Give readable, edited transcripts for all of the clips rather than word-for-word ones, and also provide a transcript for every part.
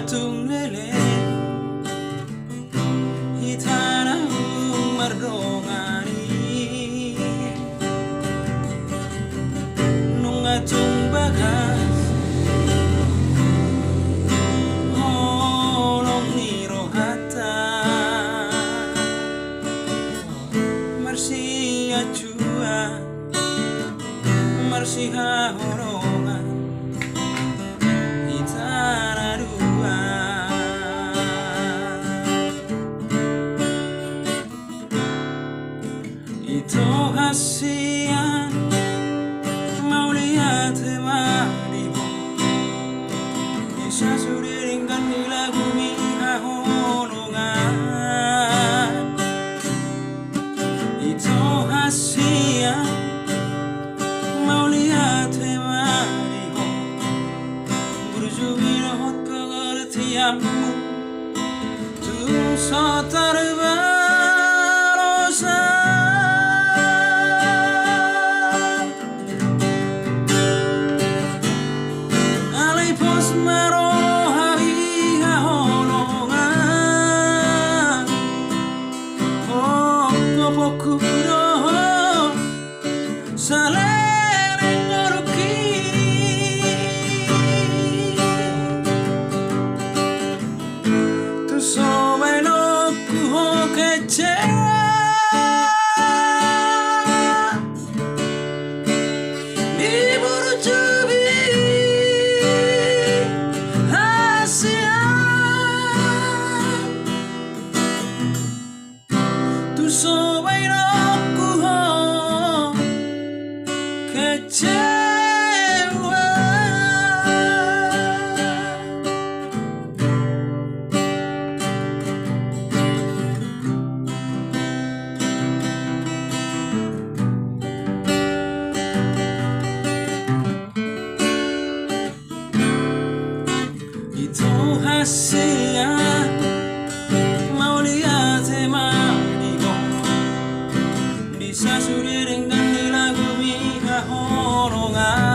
tung lele hitanang mardongani nung atong bagas honong ni rohata marsi achua marsi horongan hitana dua itu hasian mau lihat temanimu bisa sudiringkan di lagu miha honongan itu hasian mau lihat temanimu berjubir hot pengertianmu tuh sotar hasian mau lihat temanimu bisa sudiringkan di lagu miha honongan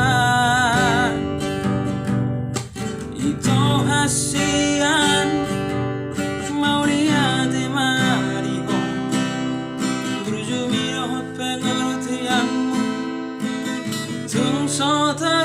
itu hasian mau lihat temanimu berjubir hot pengertianmu tung sotar